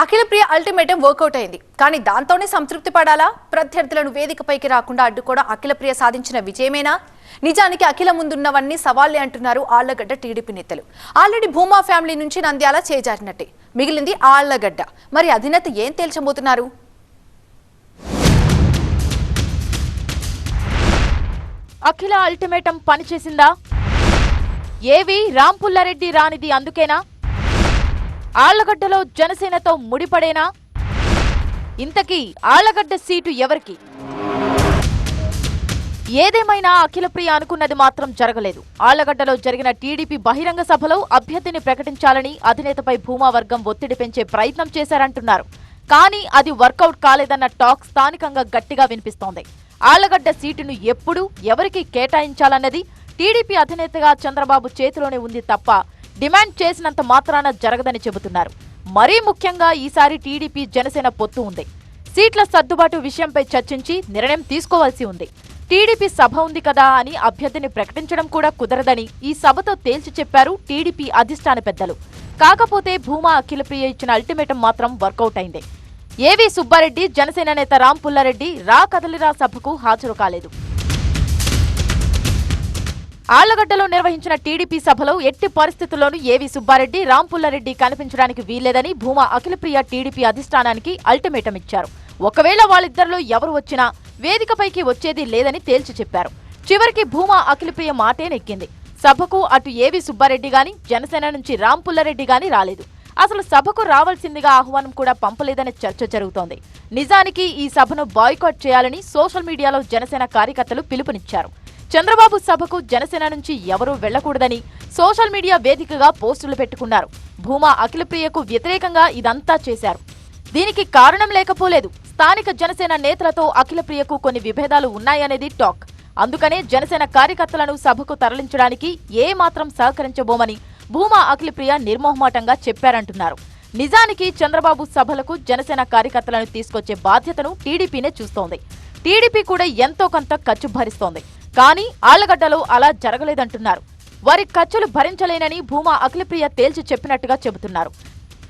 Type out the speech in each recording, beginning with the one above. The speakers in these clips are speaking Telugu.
అఖిలప్రియ అల్టిమేటం వర్కౌట్ అయింది. కానీ దాంతోనే సంతృప్తి పడాలా? ప్రత్యర్థులను వేదికపైకి రాకుండా అడ్డుకోవడం అఖిలప్రియ సాధించిన విజయమేనా? నిజానికి అఖిల ముందున్నవన్నీ సవాళ్లే అంటున్నారు ఆళ్లగడ్డ టీడీపీ నేతలు. ఆల్రెడీ భూమా ఫ్యామిలీ నుంచి నంద్యాల చేజారినట్టే, మిగిలింది ఆళ్లగడ్డ. మరి అధినేత ఏం తేల్చబోతున్నారు? అఖిల అల్టిమేటం పనిచేసిందా? ఏవి రాంపుల్లారెడ్డి రానిది అందుకేనా? ఆళ్లగడ్డలో జనసేనతో ముడిపడేనా? ఇంతకీ ఆళ్లగడ్డ సీటు ఎవరికి? ఏదేమైనా అఖిలప్రియ అనుకున్నది మాత్రం జరగలేదు. ఆళ్లగడ్డలో జరిగిన టీడీపీ బహిరంగ సభలో అభ్యర్థిని ప్రకటించాలని అధినేతపై భూమా వర్గం ఒత్తిడి పెంచే ప్రయత్నం చేశారంటున్నారు. కానీ అది వర్కౌట్ కాలేదన్న టాక్ స్థానికంగా గట్టిగా వినిపిస్తోంది. ఆళ్లగడ్డ సీటును ఎప్పుడు ఎవరికి కేటాయించాలన్నది టీడీపీ అధినేతగా చంద్రబాబు చేతిలోనే ఉంది తప్ప డిమాండ్ చేసినంత మాత్రాన జరగదని చెబుతున్నారు. మరీ ముఖ్యంగా ఈసారి టీడీపీ జనసేన పొత్తు ఉంది. సీట్ల సర్దుబాటు విషయంపై చర్చించి నిర్ణయం తీసుకోవాల్సి ఉంది. టీడీపీ సభ ఉంది కదా అని అభ్యర్థిని ప్రకటించడం కూడా కుదరదని ఈ సభతో తేల్చి చెప్పారు టీడీపీ అధిష్టాన పెద్దలు. కాకపోతే భూమా అఖిలప్రియ ఇచ్చిన అల్టిమేటం మాత్రం వర్కౌట్ అయింది. ఏవి సుబ్బారెడ్డి, జనసేన నేత రాంపుల్లారెడ్డి రా కదలిరా సభకు హాజరు కాలేదు. ఆళ్లగడ్డలో నిర్వహించిన టీడీపీ సభలో ఎట్టి పరిస్థితుల్లోనూ ఏవి సుబ్బారెడ్డి, రాంపుల్లారెడ్డి కనిపించడానికి వీల్లేదని భూమా అఖిలప్రియ టీడీపీ అధిష్టానానికి అల్టిమేటం ఇచ్చారు. ఒకవేళ వాళ్ళిద్దరిలో ఎవరు వచ్చినా వేదికపైకి వచ్చేది లేదని తేల్చి చెప్పారు. చివరికి భూమా అఖిలప్రియ మాటే నెక్కింది. సభకు అటు ఏవి సుబ్బారెడ్డి గాని, జనసేన నుంచి రాంపుల్లారెడ్డి గాని రాలేదు. అసలు సభకు రావాల్సిందిగా ఆహ్వానం కూడా పంపలేదనే చర్చ జరుగుతోంది. నిజానికి ఈ సభను బాయ్కాట్ చేయాలని సోషల్ మీడియాలో జనసేన కార్యకర్తలు పిలుపునిచ్చారు. చంద్రబాబు సభకు జనసేన నుంచి ఎవరూ వెళ్లకూడదని సోషల్ మీడియా వేదికగా పోస్టులు పెట్టుకున్నారు. భూమా అఖిలప్రియకు వ్యతిరేకంగా ఇదంతా చేశారు. దీనికి కారణం లేకపోలేదు. స్థానిక జనసేన నేతలతో అఖిలప్రియకు కొన్ని విభేదాలు ఉన్నాయనేది టాక్. అందుకనే జనసేన కార్యకర్తలను సభకు తరలించడానికి ఏ మాత్రం సహకరించబోమని భూమా అఖిలప్రియ నిర్మోహమాటంగా చెప్పారంటున్నారు. నిజానికి చంద్రబాబు సభలకు జనసేన కార్యకర్తలను తీసుకొచ్చే బాధ్యతను టీడీపీనే చూస్తోంది. టీడీపీ కూడా ఎంతో కొంత ఖర్చు భరిస్తోంది. కానీ ఆళ్లగడ్డలో అలా జరగలేదంటున్నారు. వారి ఖర్చులు భరించలేనని భూమా అఖిలప్రియ తేల్చి చెప్పినట్టుగా చెబుతున్నారు.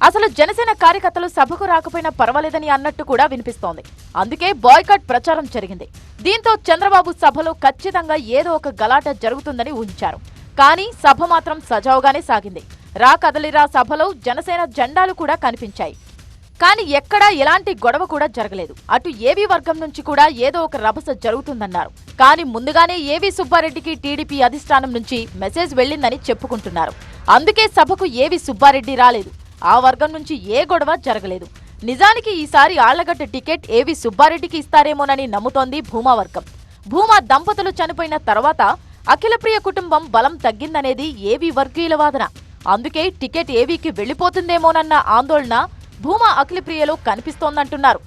అసలు జనసేన కార్యకర్తలు సభకు రాకపోయినా పర్వాలేదని అన్నట్టు కూడా వినిపిస్తోంది. అందుకే బాయ్కాట్ ప్రచారం జరిగింది. దీంతో చంద్రబాబు సభలో ఖచ్చితంగా ఏదో ఒక గలాట జరుగుతుందని ఊహించారు. కానీ సభ మాత్రం సజావుగానే సాగింది. రా కదలిరా సభలో జనసేన జెండాలు కూడా కనిపించాయి. కానీ ఎక్కడా ఎలాంటి గొడవ కూడా జరగలేదు. అటు ఏవీ వర్గం నుంచి కూడా ఏదో ఒక రభస జరుగుతుందన్నారు. కానీ ముందుగానే ఏవీ సుబ్బారెడ్డికి టీడీపీ అధిష్టానం నుంచి మెసేజ్ వెళ్లిందని చెప్పుకుంటున్నారు. అందుకే సభకు ఏవీ సుబ్బారెడ్డి రాలేదు. ఆ వర్గం నుంచి ఏ గొడవ జరగలేదు. నిజానికి ఈసారి ఆళ్లగడ్డ టికెట్ ఏవీ సుబ్బారెడ్డికి ఇస్తారేమోనని నమ్ముతోంది భూమా వర్గం. భూమా దంపతులు చనిపోయిన తర్వాత అఖిలప్రియ కుటుంబం బలం తగ్గిందనేది ఏవీ వర్గీయుల వాదన. అందుకే టికెట్ ఏవీకి వెళ్లిపోతుందేమోనన్న ఆందోళన భూమా అఖిలప్రియలో కనిపిస్తోందంటున్నారు.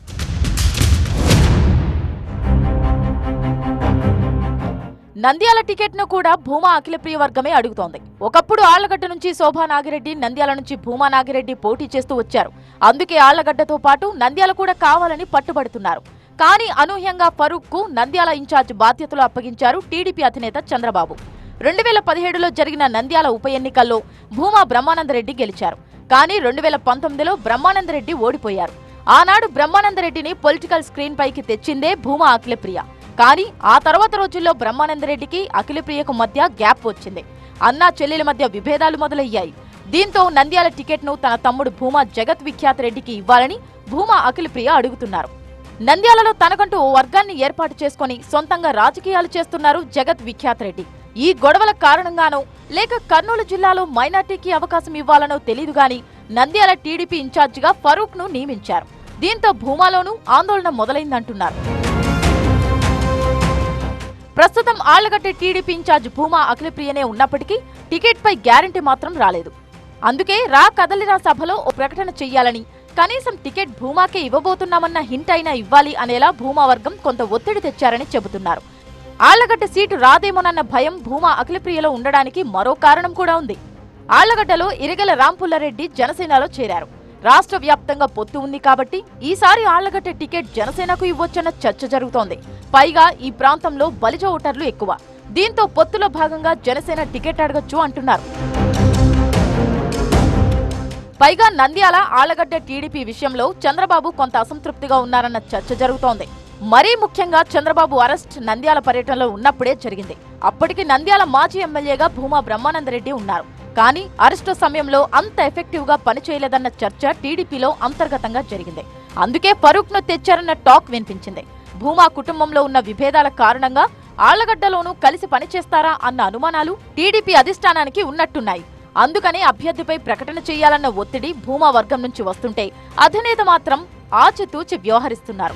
నంద్యాల టికెట్ ను కూడా భూమా అఖిలప్రియ వర్గమే అడుగుతోంది. ఒకప్పుడు ఆళ్లగడ్డ నుంచి శోభా నాగిరెడ్డి, నంద్యాల నుంచి భూమా నాగిరెడ్డి పోటీ చేస్తూ వచ్చారు. అందుకే ఆళ్లగడ్డతో పాటు నంద్యాల కూడా కావాలని పట్టుబడుతున్నారు. కానీ అనూహ్యంగా ఫరూక్ కు నంద్యాల ఇన్ఛార్జ్ బాధ్యతలు అప్పగించారు టీడీపీ అధినేత చంద్రబాబు. 2017లో జరిగిన నంద్యాల ఉప ఎన్నికల్లో భూమా బ్రహ్మానందరెడ్డి గెలిచారు. కానీ 2019లో బ్రహ్మానందరెడ్డి ఓడిపోయారు. ఆనాడు బ్రహ్మానందరెడ్డిని పొలిటికల్ స్క్రీన్ పైకి తెచ్చిందే భూమా అఖిలప్రియ. కానీ ఆ తర్వాత రోజుల్లో బ్రహ్మానందరెడ్డికి అఖిలప్రియకు మధ్య గ్యాప్ వచ్చింది. అన్నా చెల్లెల మధ్య విభేదాలు మొదలయ్యాయి. దీంతో నంద్యాల టికెట్ ను తన తమ్ముడు భూమా జగత్ విఖ్యాత్ రెడ్డికి ఇవ్వాలని భూమా అఖిలప్రియ అడుగుతున్నారు. నంద్యాలలో తనకంటూ ఓ వర్గాన్ని ఏర్పాటు చేసుకుని సొంతంగా రాజకీయాలు చేస్తున్నారు జగత్ విఖ్యాత్ రెడ్డి. ఈ గొడవల కారణంగానో లేక కర్నూలు జిల్లాలో మైనార్టీకి అవకాశం ఇవ్వాలనో తెలీదు గాని నంద్యాల టీడీపీ ఇన్ఛార్జిగా ఫరూక్ ను నియమించారు. దీంతో భూమాలోనూ ఆందోళన మొదలైందంటున్నారు. ప్రస్తుతం ఆళ్లగడ్డ టీడీపీ ఇన్ఛార్జ్ భూమా అఖిలప్రియనే ఉన్నప్పటికీ టికెట్ పై గ్యారంటీ మాత్రం రాలేదు. అందుకే రా కదలిరా సభలో ఓ ప్రకటన చెయ్యాలని, కనీసం టికెట్ భూమాకే ఇవ్వబోతున్నామన్న హింట్ అయినా ఇవ్వాలి అనేలా భూమా వర్గం కొంత ఒత్తిడి తెచ్చారని చెబుతున్నారు. ఆళ్లగడ్డ సీటు రాదేమోనన్న భయం భూమా అఖిలప్రియలో ఉండడానికి మరో కారణం కూడా ఉంది. ఆళ్లగడ్డలో ఇరగల రాంపుల్లారెడ్డి జనసేనలో చేరారు. రాష్ట్ర వ్యాప్తంగా పొత్తు ఉంది కాబట్టి ఈసారి ఆళ్లగడ్డ టికెట్ జనసేనకు ఇవ్వొచ్చన్న చర్చ జరుగుతోంది. పైగా ఈ ప్రాంతంలో బలిజ ఓటర్లు ఎక్కువ. దీంతో పొత్తులో భాగంగా జనసేన టికెట్ అడగొచ్చు అంటున్నారు. పైగా నంద్యాల ఆళ్లగడ్డ టీడీపీ విషయంలో చంద్రబాబు కొంత అసంతృప్తిగా ఉన్నారన్న చర్చ జరుగుతోంది. మరీ ముఖ్యంగా చంద్రబాబు అరెస్ట్ నంద్యాల పర్యటనలో ఉన్నప్పుడే జరిగింది. అప్పటికి నంద్యాల మాజీ ఎమ్మెల్యేగా భూమా బ్రహ్మానందరెడ్డి ఉన్నారు. కానీ అరెస్టు సమయంలో అంత ఎఫెక్టివ్ గా పనిచేయలేదన్న చర్చ టీడీపీలో అంతర్గతంగా జరిగింది. అందుకే ఫరూక్ ను తెచ్చారన్న టాక్ వినిపించింది. భూమా కుటుంబంలో ఉన్న విభేదాల కారణంగా ఆళ్లగడ్డలోనూ కలిసి పనిచేస్తారా అన్న అనుమానాలు టీడీపీ అధిష్టానానికి ఉన్నట్టున్నాయి. అందుకని అభ్యర్థిపై ప్రకటన చేయాలన్న ఒత్తిడి భూమా వర్గం నుంచి వస్తుంటే అధినేత మాత్రం ఆచితూచి వ్యవహరిస్తున్నారు.